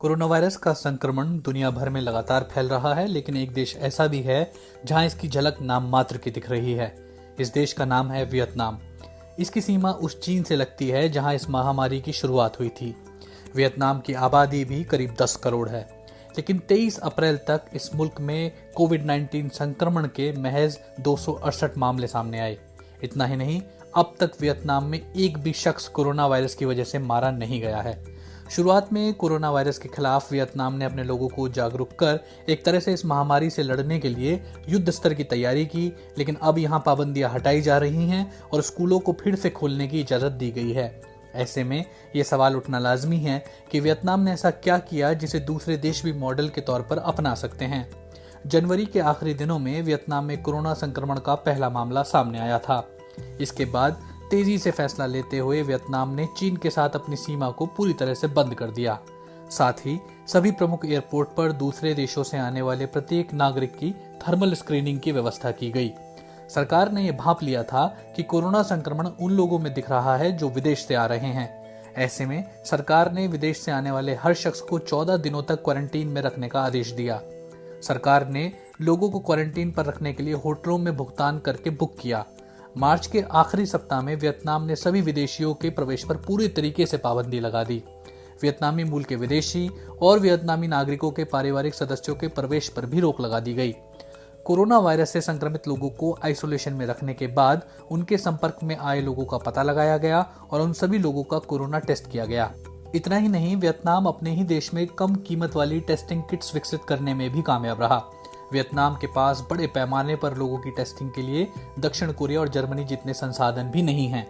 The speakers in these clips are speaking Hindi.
कोरोना वायरस का संक्रमण दुनिया भर में लगातार फैल रहा है, लेकिन एक देश ऐसा भी है जहां इसकी झलक नाम मात्र की दिख रही है। इस देश का नाम है वियतनाम। इसकी सीमा उस चीन से लगती है जहां इस महामारी की शुरुआत हुई थी। वियतनाम की आबादी भी करीब 10 करोड़ है, लेकिन 23 अप्रैल तक इस मुल्क में कोविड-19 संक्रमण के महज 268 मामले सामने आए। इतना ही नहीं, अब तक वियतनाम में एक भी शख्स कोरोना वायरस की वजह से मारा नहीं गया है। शुरुआत में कोरोना वायरस के खिलाफ वियतनाम ने अपने लोगों को जागरूक कर एक तरह से इस महामारी से लड़ने के लिए युद्ध स्तर की तैयारी की, लेकिन अब यहाँ पाबंदियां हटाई जा रही हैं और स्कूलों को फिर से खोलने की इजाजत दी गई है। ऐसे में ये सवाल उठना लाजमी है कि वियतनाम ने ऐसा क्या किया जिसे दूसरे देश भी मॉडल के तौर पर अपना सकते हैं। जनवरी के आखिरी दिनों में वियतनाम में कोरोना संक्रमण का पहला मामला सामने आया था। इसके बाद तेजी से फैसला लेते हुए वियतनाम ने चीन के साथ अपनी सीमा को पूरी तरह से बंद कर दिया। साथ ही सभी प्रमुख एयरपोर्ट पर दूसरे देशों से आने वाले प्रत्येक नागरिक की थर्मल स्क्रीनिंग की व्यवस्था की गई। सरकार ने यह भांप लिया था कि कोरोना संक्रमण उन लोगों में दिख रहा है जो विदेश से आ रहे हैं। ऐसे में सरकार ने विदेश से आने वाले हर शख्स को 14 दिनों तक क्वारंटीन में रखने का आदेश दिया। सरकार ने लोगों को क्वारंटीन पर रखने के लिए होटलों में भुगतान करके बुक किया। मार्च के आखिरी सप्ताह में वियतनाम ने सभी विदेशियों के प्रवेश पर पूरी तरीके से पाबंदी लगा दी। वियतनामी मूल के विदेशी और वियतनामी नागरिकों के पारिवारिक सदस्यों के प्रवेश पर भी रोक लगा दी गई। कोरोना वायरस से संक्रमित लोगों को आइसोलेशन में रखने के बाद उनके संपर्क में आए लोगों का पता लगाया गया और उन सभी लोगों का कोरोना टेस्ट किया गया। इतना ही नहीं, वियतनाम अपने ही देश में कम कीमत वाली टेस्टिंग किट्स विकसित करने में भी कामयाब रहा। वियतनाम के पास बड़े पैमाने पर लोगों की टेस्टिंग के लिए दक्षिण कोरिया और जर्मनी जितने संसाधन भी नहीं हैं।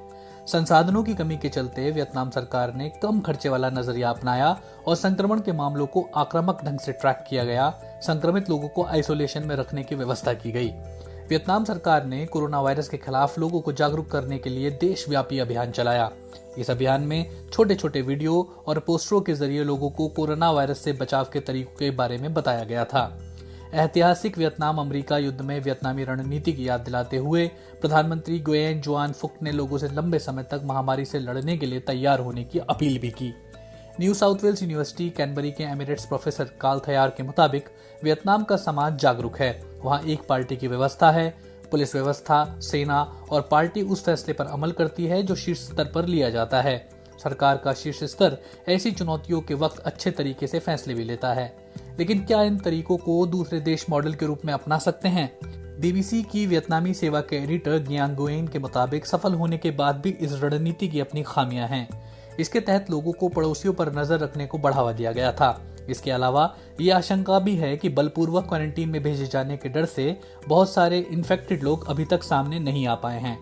संसाधनों की कमी के चलते वियतनाम सरकार ने कम खर्चे वाला नजरिया अपनाया और संक्रमण के मामलों को आक्रामक ढंग से ट्रैक किया गया। संक्रमित लोगों को आइसोलेशन में रखने की व्यवस्था की गई। वियतनाम सरकार ने कोरोना वायरस के खिलाफ लोगों को जागरूक करने के लिए देशव्यापी अभियान चलाया। इस अभियान में छोटे छोटे वीडियो और पोस्टरों के जरिए लोगों को कोरोना वायरस से बचाव के तरीकों के बारे में बताया गया था। ऐतिहासिक वियतनाम अमेरिका युद्ध में वियतनामी रणनीति की याद दिलाते हुए प्रधानमंत्री गुयेन जुआन फुक ने लोगों से लंबे समय तक महामारी से लड़ने के लिए तैयार होने की अपील भी की। न्यू साउथ वेल्स यूनिवर्सिटी कैनबरी के एमिरेट्स प्रोफेसर कार्ल थयार के मुताबिक वियतनाम का समाज जागरूक है। वहाँ एक पार्टी की व्यवस्था है। पुलिस व्यवस्था, सेना और पार्टी उस फैसले पर अमल करती है जो शीर्ष स्तर पर लिया जाता है। सरकार का शीर्ष स्तर ऐसी चुनौतियों के वक्त अच्छे तरीके से फैसले भी लेता है। लेकिन क्या इन तरीकों को दूसरे देश मॉडल के रूप में अपना सकते हैं? बीबीसी की वियतनामी सेवा के एडिटर गियांग गुएन के मुताबिक सफल होने के बाद भी इस रणनीति की अपनी खामियां हैं। इसके तहत लोगों को पड़ोसियों पर नजर रखने को बढ़ावा दिया गया था। इसके अलावा ये आशंका भी है कि बलपूर्वक क्वारंटीन में भेजे जाने के डर से बहुत सारे इन्फेक्टेड लोग अभी तक सामने नहीं आ पाए हैं।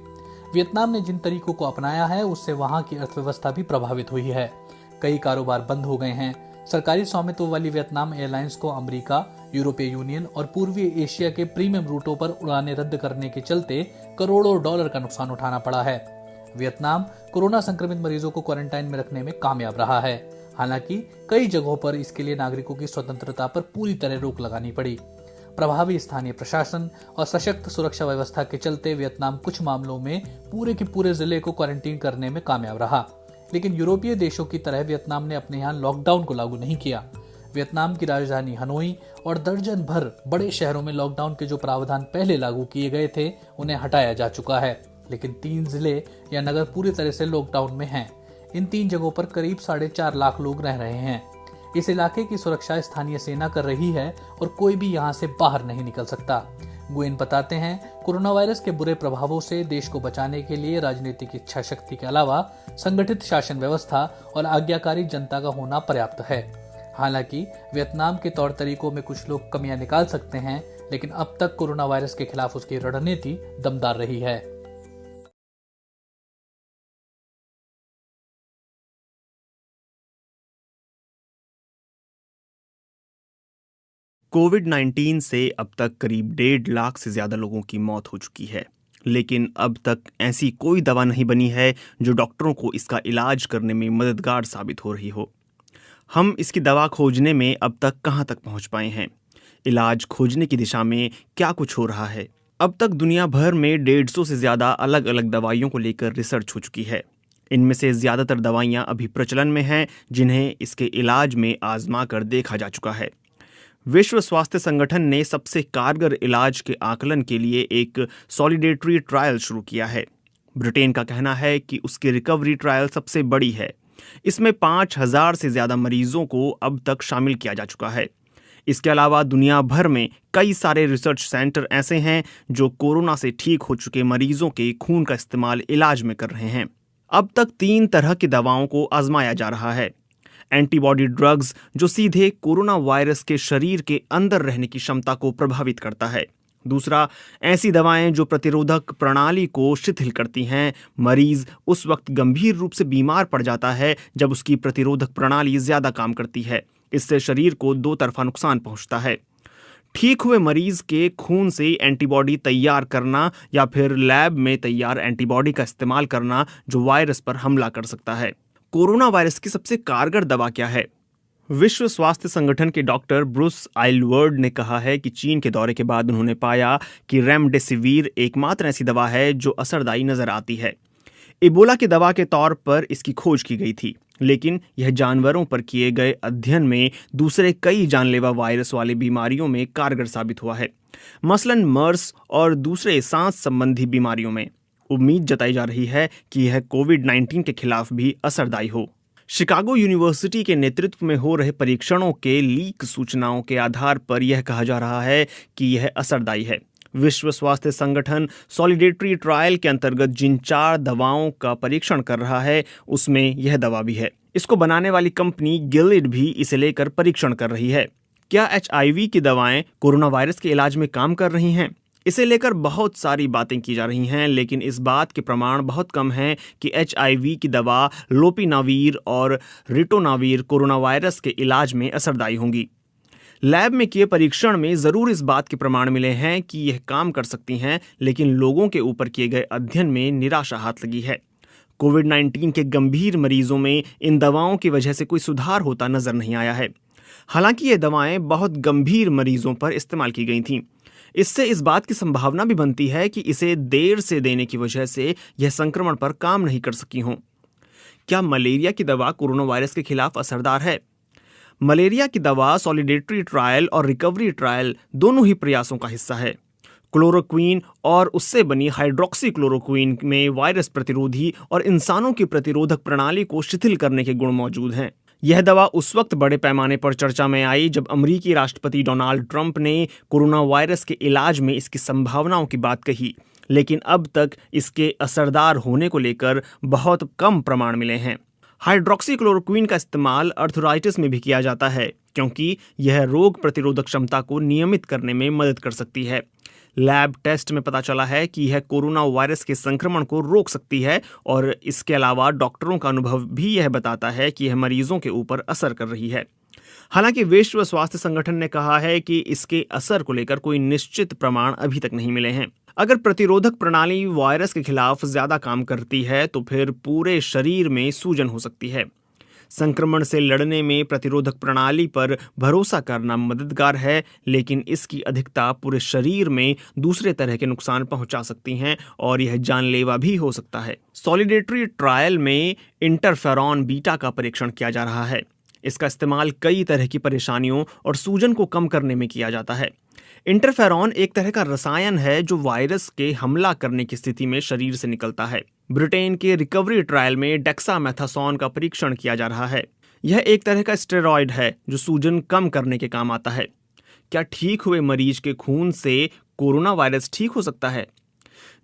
वियतनाम ने जिन तरीकों को अपनाया है उससे वहां की अर्थव्यवस्था भी प्रभावित हुई है। कई कारोबार बंद हो गए हैं। सरकारी स्वामित्व वाली वियतनाम एयरलाइंस को अमेरिका, यूरोपीय यूनियन और पूर्वी एशिया के प्रीमियम रूटों पर उड़ानें रद्द करने के चलते करोड़ों डॉलर का नुकसान उठाना पड़ा है। वियतनाम कोरोना संक्रमित मरीजों को क्वारंटाइन में रखने में कामयाब रहा है। हालांकि कई जगहों पर इसके लिए नागरिकों की स्वतंत्रता पर पूरी तरह रोक लगानी पड़ी। प्रभावी स्थानीय प्रशासन और सशक्त सुरक्षा व्यवस्था के चलते वियतनाम कुछ मामलों में पूरे के पूरे जिले को क्वारंटीन करने में कामयाब रहा। लेकिन यूरोपीय देशों की तरह वियतनाम ने अपने यहाँ लॉकडाउन को लागू नहीं किया। वियतनाम की राजधानी हनोई और दर्जन भर बड़े शहरों में लॉकडाउन के जो प्रावधान पहले लागू किए गए थे उन्हें हटाया जा चुका है। लेकिन 3 जिले या नगर पूरी तरह से लॉकडाउन में हैं। इन 3 जगहों पर करीब 4.5 लाख लोग रह रहे हैं। इस इलाके की सुरक्षा स्थानीय सेना कर रही है और कोई भी यहाँ से बाहर नहीं निकल सकता। गुएन बताते हैं, कोरोना वायरस के बुरे प्रभावों से देश को बचाने के लिए राजनीतिक इच्छा शक्ति के अलावा संगठित शासन व्यवस्था और आज्ञाकारी जनता का होना पर्याप्त है। हालांकि वियतनाम के तौर तरीकों में कुछ लोग कमियां निकाल सकते हैं, लेकिन अब तक कोरोना वायरस के खिलाफ उसकी रणनीति दमदार रही है। कोविड-19 से अब तक करीब 1.5 लाख से ज़्यादा लोगों की मौत हो चुकी है, लेकिन अब तक ऐसी कोई दवा नहीं बनी है जो डॉक्टरों को इसका इलाज करने में मददगार साबित हो रही हो। हम इसकी दवा खोजने में अब तक कहाँ तक पहुँच पाए हैं? इलाज खोजने की दिशा में क्या कुछ हो रहा है? अब तक दुनिया भर में 150 से ज़्यादा अलग अलग दवाइयों को लेकर रिसर्च हो चुकी है। इनमें से ज़्यादातर दवाइयाँ अभी प्रचलन में हैं, जिन्हें इसके इलाज में आजमा कर देखा जा चुका है। विश्व स्वास्थ्य संगठन ने सबसे कारगर इलाज के आकलन के लिए एक सॉलिडेटरी ट्रायल शुरू किया है। ब्रिटेन का कहना है कि उसकी रिकवरी ट्रायल सबसे बड़ी है। इसमें 5,000 से ज़्यादा मरीजों को अब तक शामिल किया जा चुका है। इसके अलावा दुनिया भर में कई सारे रिसर्च सेंटर ऐसे हैं जो कोरोना से ठीक हो चुके मरीजों के खून का इस्तेमाल इलाज में कर रहे हैं। अब तक 3 तरह की दवाओं को आजमाया जा रहा है। एंटीबॉडी ड्रग्स, जो सीधे कोरोना वायरस के शरीर के अंदर रहने की क्षमता को प्रभावित करता है। दूसरा, ऐसी दवाएं जो प्रतिरोधक प्रणाली को शिथिल करती हैं। मरीज उस वक्त गंभीर रूप से बीमार पड़ जाता है जब उसकी प्रतिरोधक प्रणाली ज्यादा काम करती है। इससे शरीर को 2 तरफा नुकसान पहुंचता है। ठीक हुए मरीज के खून से एंटीबॉडी तैयार करना या फिर लैब में तैयार एंटीबॉडी का इस्तेमाल करना जो वायरस पर हमला कर सकता है। कोरोना वायरस की सबसे कारगर दवा क्या है? विश्व स्वास्थ्य संगठन के डॉक्टर ब्रूस आइलवर्ड ने कहा है कि चीन के दौरे के बाद उन्होंने पाया कि रेमडेसिविर एकमात्र ऐसी दवा है जो असरदायी नजर आती है। इबोला की दवा के तौर पर इसकी खोज की गई थी, लेकिन यह जानवरों पर किए गए अध्ययन में दूसरे कई जानलेवा वायरस वाली बीमारियों में कारगर साबित हुआ है, मसलन मर्स और दूसरे सांस संबंधी बीमारियों में। उम्मीद जताई जा रही है कि यह कोविड-19 के खिलाफ भी असरदायी हो। शिकागो यूनिवर्सिटी के नेतृत्व में हो रहे परीक्षणों के लीक सूचनाओं के आधार पर यह कहा जा रहा है कि यह असरदायी है। विश्व स्वास्थ्य संगठन सॉलिडेटरी ट्रायल के अंतर्गत जिन 4 दवाओं का परीक्षण कर रहा है, उसमें यह दवा भी है। इसको बनाने वाली कंपनी गिलिड भी इसे लेकर परीक्षण कर रही है। क्या HIV की दवाएं कोरोना वायरस के इलाज में काम कर रही हैं? इसे लेकर बहुत सारी बातें की जा रही हैं, लेकिन इस बात के प्रमाण बहुत कम हैं कि HIV की दवा लोपिनावीर और रिटोनावीर कोरोना वायरस के इलाज में असरदायी होंगी। लैब में किए परीक्षण में जरूर इस बात के प्रमाण मिले हैं कि यह काम कर सकती हैं, लेकिन लोगों के ऊपर किए गए अध्ययन में निराशा हाथ लगी है। कोविड-19 के गंभीर मरीजों में इन दवाओं की वजह से कोई सुधार होता नजर नहीं आया है। हालांकि ये दवाएं बहुत गंभीर मरीजों पर इस्तेमाल की गई थीं। इससे इस बात की संभावना भी बनती है कि इसे देर से देने की वजह से यह संक्रमण पर काम नहीं कर सकी हों। क्या मलेरिया की दवा कोरोना वायरस के खिलाफ असरदार है? मलेरिया की दवा सॉलिडेटरी ट्रायल और रिकवरी ट्रायल दोनों ही प्रयासों का हिस्सा है। क्लोरोक्वीन और उससे बनी हाइड्रोक्सी क्लोरोक्वीन में वायरस प्रतिरोधी और इंसानों की प्रतिरोधक प्रणाली को शिथिल करने के गुण मौजूद हैं। यह दवा उस वक्त बड़े पैमाने पर चर्चा में आई जब अमेरिकी राष्ट्रपति डोनाल्ड ट्रंप ने कोरोना वायरस के इलाज में इसकी संभावनाओं की बात कही, लेकिन अब तक इसके असरदार होने को लेकर बहुत कम प्रमाण मिले हैं। हाइड्रोक्सी क्लोरोक्वीन का इस्तेमाल अर्थराइटिस में भी किया जाता है, क्योंकि यह रोग प्रतिरोधक क्षमता को नियमित करने में मदद कर सकती है। लैब टेस्ट में पता चला है कि यह कोरोना वायरस के संक्रमण को रोक सकती है, और इसके अलावा डॉक्टरों का अनुभव भी यह बताता है कि यह मरीजों के ऊपर असर कर रही है। हालांकि विश्व स्वास्थ्य संगठन ने कहा है कि इसके असर को लेकर कोई निश्चित प्रमाण अभी तक नहीं मिले हैं। अगर प्रतिरोधक प्रणाली वायरस के खिलाफ ज्यादा काम करती है तो फिर पूरे शरीर में सूजन हो सकती है। संक्रमण से लड़ने में प्रतिरोधक प्रणाली पर भरोसा करना मददगार है, लेकिन इसकी अधिकता पूरे शरीर में दूसरे तरह के नुकसान पहुंचा सकती हैं और यह जानलेवा भी हो सकता है। सॉलिडेटरी ट्रायल में इंटरफेरॉन बीटा का परीक्षण किया जा रहा है। इसका इस्तेमाल कई तरह की परेशानियों और सूजन को कम करने में किया जाता है। इंटरफेरॉन एक तरह का रसायन है जो वायरस के हमला करने की स्थिति में शरीर से निकलता है। ब्रिटेन के रिकवरी ट्रायल में डेक्सामेथासोन का परीक्षण किया जा रहा है। यह एक तरह का स्टेरॉयड है जो सूजन कम करने के काम आता है। क्या ठीक हुए मरीज के खून से कोरोना वायरस ठीक हो सकता है?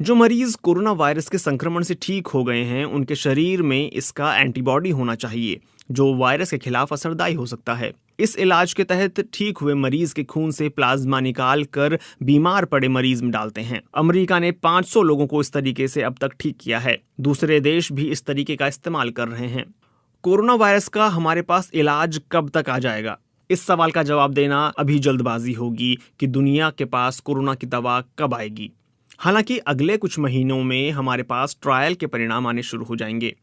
जो मरीज कोरोना वायरस के संक्रमण से ठीक हो गए हैं, उनके शरीर में इसका एंटीबॉडी होना चाहिए जो वायरस के खिलाफ असरदायी हो सकता है। इस इलाज के तहत ठीक हुए मरीज के खून से प्लाज्मा निकाल कर बीमार पड़े मरीज में डालते हैं। अमेरिका ने 500 लोगों को इस तरीके से अब तक ठीक किया है। दूसरे देश भी इस तरीके का इस्तेमाल कर रहे हैं। कोरोना वायरस का हमारे पास इलाज कब तक आ जाएगा? इस सवाल का जवाब देना अभी जल्दबाजी होगी कि दुनिया के पास कोरोना की दवा कब आएगी। हालांकि अगले कुछ महीनों में हमारे पास ट्रायल के परिणाम आने शुरू हो जाएंगे।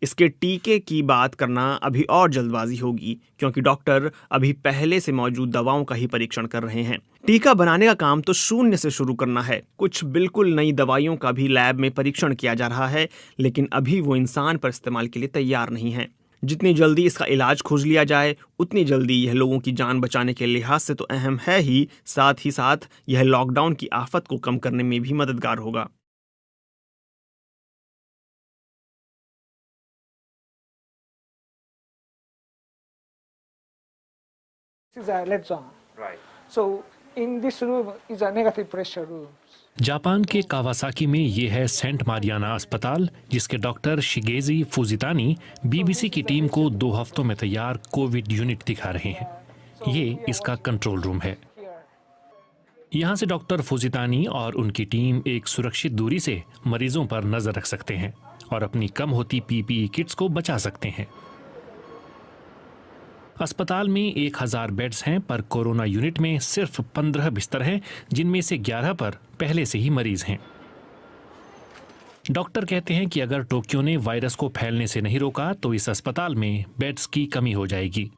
इसके टीके की बात करना अभी और जल्दबाजी होगी, क्योंकि डॉक्टर अभी पहले से मौजूद दवाओं का ही परीक्षण कर रहे हैं। टीका बनाने का काम तो शून्य से शुरू करना है। कुछ बिल्कुल नई दवाइयों का भी लैब में परीक्षण किया जा रहा है, लेकिन अभी वो इंसान पर इस्तेमाल के लिए तैयार नहीं है। जितनी जल्दी इसका इलाज खोज लिया जाए, उतनी जल्दी यह लोगों की जान बचाने के लिहाज से तो अहम है ही साथ यह लॉकडाउन की आफत को कम करने में भी मददगार होगा। This is a red zone. Right. So in this room is a negative pressure room. Japan के कावासाकी में ये है सेंट मारियाना अस्पताल, जिसके डॉक्टर शिगेजी फुजितानी बीबीसी की टीम को 2 हफ्तों में तैयार कोविड यूनिट दिखा रहे हैं। ये इसका कंट्रोल रूम है। यहाँ से डॉक्टर फुजितानी और उनकी टीम एक सुरक्षित दूरी से मरीजों पर नजर रख सकते हैं और अपनी कम होती पीपीई किट्स को बचा सकते हैं। अस्पताल में 1000 बेड्स हैं, पर कोरोना यूनिट में सिर्फ 15 बिस्तर हैं, जिनमें से 11 पर पहले से ही मरीज हैं। डॉक्टर कहते हैं कि अगर टोक्यो ने वायरस को फैलने से नहीं रोका तो इस अस्पताल में बेड्स की कमी हो जाएगी।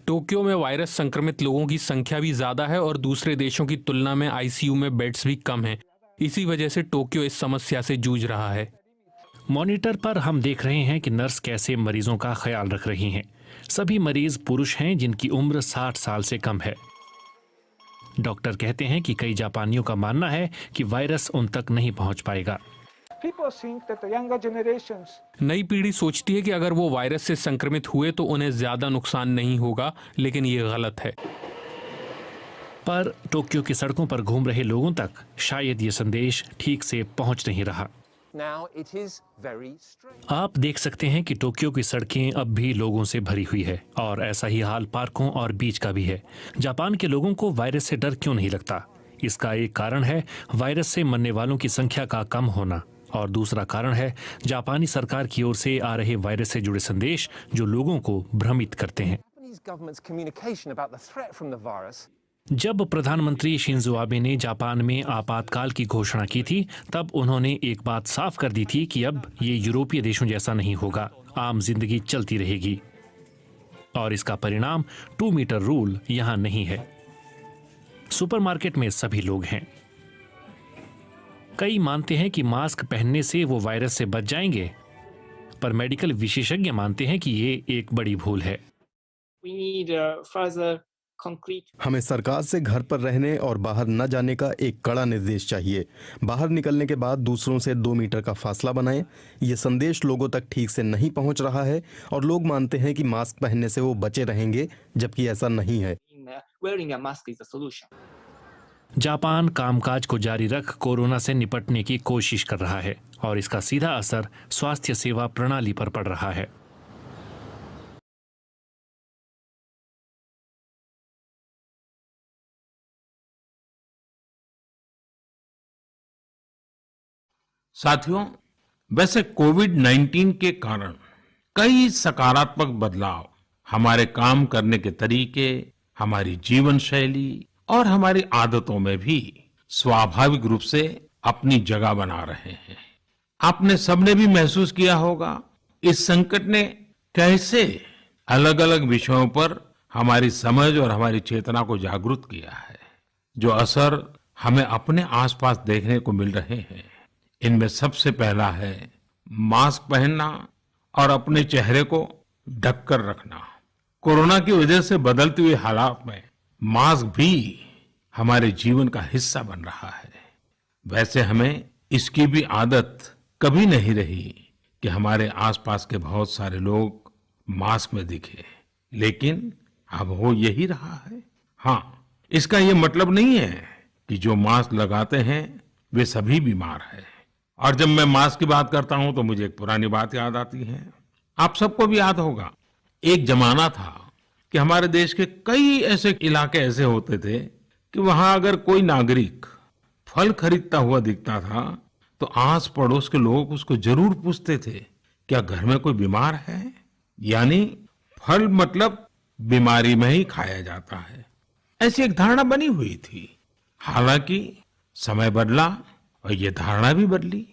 टोक्यो में वायरस संक्रमित लोगों की संख्या भी ज्यादा है और दूसरे देशों की तुलना में आईसीयू में बेड्स भी कम हैं। इसी वजह से टोक्यो इस समस्या से जूझ रहा है। मॉनिटर पर हम देख रहे हैं कि नर्स कैसे मरीजों का ख्याल रख रही हैं। सभी मरीज पुरुष हैं जिनकी उम्र 60 साल से कम है। डॉक्टर कहते हैं कि कई जापानियों का मानना है कि वायरस उन तक नहीं पहुंच पाएगा। नई पीढ़ी सोचती है कि अगर वो वायरस से संक्रमित हुए तो उन्हें ज्यादा नुकसान नहीं होगा, लेकिन ये गलत है। पर टोक्यो की सड़कों पर घूम रहे लोगों तक शायद ये संदेश ठीक से पहुंच नहीं रहा। आप देख सकते हैं कि टोक्यो की सड़कें अब भी लोगों से भरी हुई है और ऐसा ही हाल पार्कों और बीच का भी है। जापान के लोगों को वायरस से डर क्यों नहीं लगता? इसका एक कारण है वायरस से मरने वालों की संख्या का कम होना, और दूसरा कारण है जापानी सरकार की ओर से आ रहे वायरस से जुड़े संदेश जो लोगों को भ्रमित करते हैं। जब प्रधानमंत्री शिंजो आबे ने जापान में आपातकाल की घोषणा की थी, तब उन्होंने एक बात साफ कर दी थी कि अब ये यूरोपीय देशों जैसा नहीं होगा, आम जिंदगी चलती रहेगी। और इसका परिणाम 2 मीटर रूल यहाँ नहीं है। सुपरमार्केट में सभी लोग हैं। कई मानते हैं कि मास्क पहनने से वो वायरस से बच जाएंगे, पर मेडिकल विशेषज्ञ मानते हैं कि ये एक बड़ी भूल है। हमें सरकार से घर पर रहने और बाहर न जाने का एक कड़ा निर्देश चाहिए। बाहर निकलने के बाद दूसरों से 2 मीटर का फासला बनाएं। ये संदेश लोगों तक ठीक से नहीं पहुंच रहा है और लोग मानते हैं कि मास्क पहनने से वो बचे रहेंगे, जबकि ऐसा नहीं है। जापान कामकाज को जारी रख कोरोना से निपटने की कोशिश कर रहा है और इसका सीधा असर स्वास्थ्य सेवा प्रणाली पर पड़ रहा है। साथियों, वैसे कोविड-19 के कारण कई सकारात्मक बदलाव हमारे काम करने के तरीके, हमारी जीवन शैली और हमारी आदतों में भी स्वाभाविक रूप से अपनी जगह बना रहे हैं। आपने सबने भी महसूस किया होगा इस संकट ने कैसे अलग-अलग विषयों पर हमारी समझ और हमारी चेतना को जागरूक किया है, जो असर हमें अपने आसपास देखने को मिल रहे हैं। इनमें सबसे पहला है मास्क पहनना और अपने चेहरे को ढककर रखना। कोरोना की वजह से बदलती हुई हालात में मास्क भी हमारे जीवन का हिस्सा बन रहा है। वैसे हमें इसकी भी आदत कभी नहीं रही कि हमारे आसपास के बहुत सारे लोग मास्क में दिखे, लेकिन अब हो यही रहा है। हाँ, इसका ये मतलब नहीं है कि जो मास्क लगाते हैं वे सभी बीमार हैं। और जब मैं मास्क की बात करता हूं तो मुझे एक पुरानी बात याद आती है। आप सबको भी याद होगा, एक जमाना था कि हमारे देश के कई ऐसे इलाके ऐसे होते थे कि वहां अगर कोई नागरिक फल खरीदता हुआ दिखता था तो आस पड़ोस के लोग उसको जरूर पूछते थे, क्या घर में कोई बीमार है? यानी फल मतलब बीमारी में ही खाया जाता है, ऐसी एक धारणा बनी हुई थी। हालांकि समय बदला और ये धारणा भी बदली।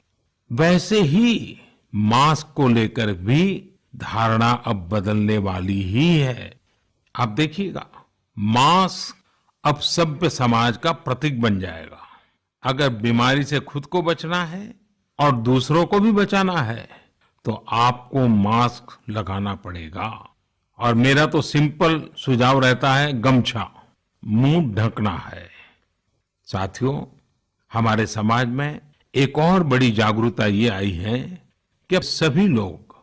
वैसे ही मास्क को लेकर भी धारणा अब बदलने वाली ही है। आप देखिएगा, मास्क अब सभ्य समाज का प्रतीक बन जाएगा। अगर बीमारी से खुद को बचना है और दूसरों को भी बचाना है तो आपको मास्क लगाना पड़ेगा। और मेरा तो सिंपल सुझाव रहता है, गमछा, मुंह ढकना है। साथियों, हमारे समाज में एक और बड़ी जागरूकता ये आई है कि अब सभी लोग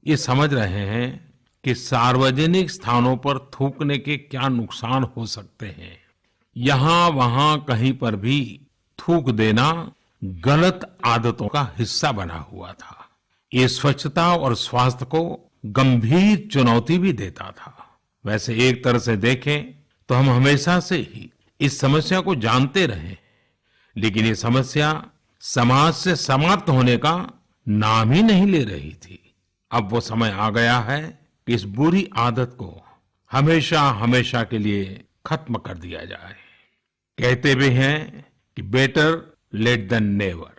ये समझ रहे हैं कि सार्वजनिक स्थानों पर थूकने के क्या नुकसान हो सकते हैं। यहां वहां कहीं पर भी थूक देना गलत आदतों का हिस्सा बना हुआ था। ये स्वच्छता और स्वास्थ्य को गंभीर चुनौती भी देता था। वैसे एक तरह से देखें तो हम हमेशा से ही इस समस्या को जानते रहे, लेकिन ये समस्या समाज से समाप्त होने का नाम ही नहीं ले रही थी। अब वो समय आ गया है कि इस बुरी आदत को हमेशा हमेशा के लिए खत्म कर दिया जाए। कहते भी हैं कि बेटर लेट देन नेवर।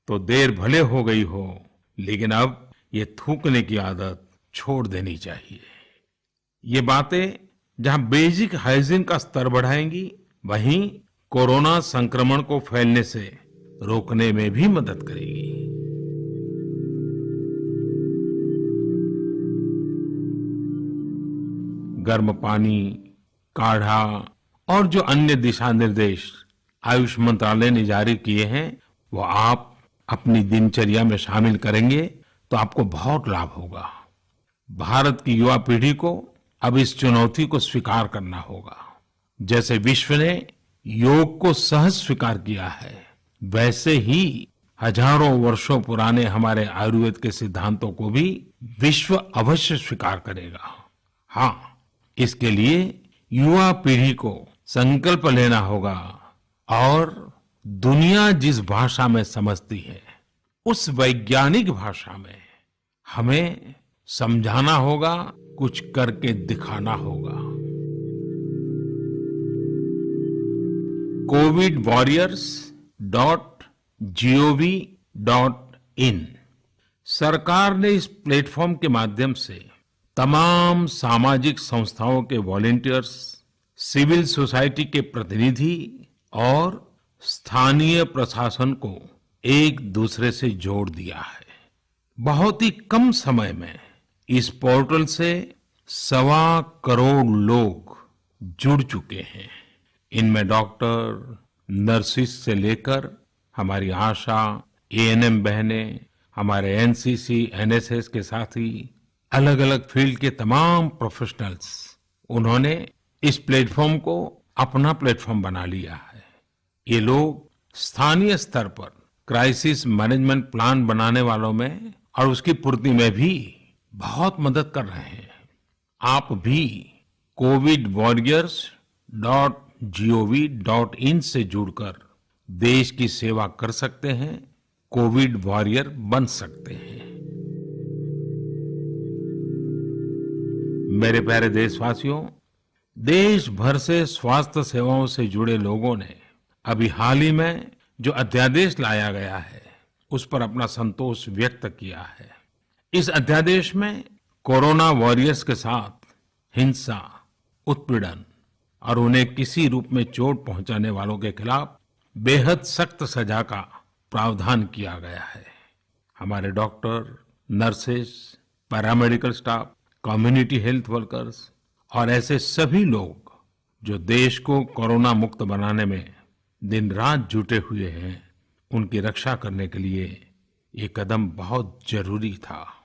तो देर भले हो गई हो, लेकिन अब ये थूकने की आदत छोड़ देनी चाहिए। ये बातें जहां बेसिक हाइजीन का स्तर बढ़ाएंगी, वहीं कोरोना संक्रमण को फैलने से रोकने में भी मदद करेगी। गर्म पानी, काढ़ा और जो अन्य दिशा निर्देश आयुष मंत्रालय ने जारी किए हैं, वो आप अपनी दिनचर्या में शामिल करेंगे तो आपको बहुत लाभ होगा। भारत की युवा पीढ़ी को अब इस चुनौती को स्वीकार करना होगा। जैसे विश्व ने योग को सहज स्वीकार किया है, वैसे ही हजारों वर्षों पुराने हमारे आयुर्वेद के सिद्धांतों को भी विश्व अवश्य स्वीकार करेगा। हाँ, इसके लिए युवा पीढ़ी को संकल्प लेना होगा और दुनिया जिस भाषा में समझती है, उस वैज्ञानिक भाषा में हमें समझाना होगा, कुछ करके दिखाना होगा। covidwarriors.gov.in सरकार ने इस प्लेटफॉर्म के माध्यम से तमाम सामाजिक संस्थाओं के वॉलेंटियर्स, सिविल सोसाइटी के प्रतिनिधि और स्थानीय प्रशासन को एक दूसरे से जोड़ दिया है। बहुत ही कम समय में इस पोर्टल से 1.25 करोड़ लोग जुड़ चुके हैं। इनमें डॉक्टर, नर्सिस से लेकर हमारी आशा, एएनएम बहनें, हमारे एनसीसी, एनएसएस के साथी, अलग अलग फील्ड के तमाम प्रोफेशनल्स, उन्होंने इस प्लेटफॉर्म को अपना प्लेटफॉर्म बना लिया है। ये लोग स्थानीय स्तर पर क्राइसिस मैनेजमेंट प्लान बनाने वालों में और उसकी पूर्ति में भी बहुत मदद कर रहे हैं। आप भी covidwarriors.gov.in से जुड़कर देश की सेवा कर सकते हैं, कोविड वॉरियर बन सकते हैं। मेरे प्यारे देशवासियों, देश भर से स्वास्थ्य सेवाओं से जुड़े लोगों ने अभी हाल ही में जो अध्यादेश लाया गया है, उस पर अपना संतोष व्यक्त किया है। इस अध्यादेश में कोरोना वॉरियर्स के साथ हिंसा, उत्पीड़न और उन्हें किसी रूप में चोट पहुंचाने वालों के खिलाफ बेहद सख्त सजा का प्रावधान किया गया है। हमारे doctor, nurses, paramedical staff, community health workers और ऐसे सभी लोग जो देश को कोरोना मुक्त बनाने में दिन रात जुटे हुए हैं, उनकी रक्षा करने के लिए ये कदम बहुत जरूरी था।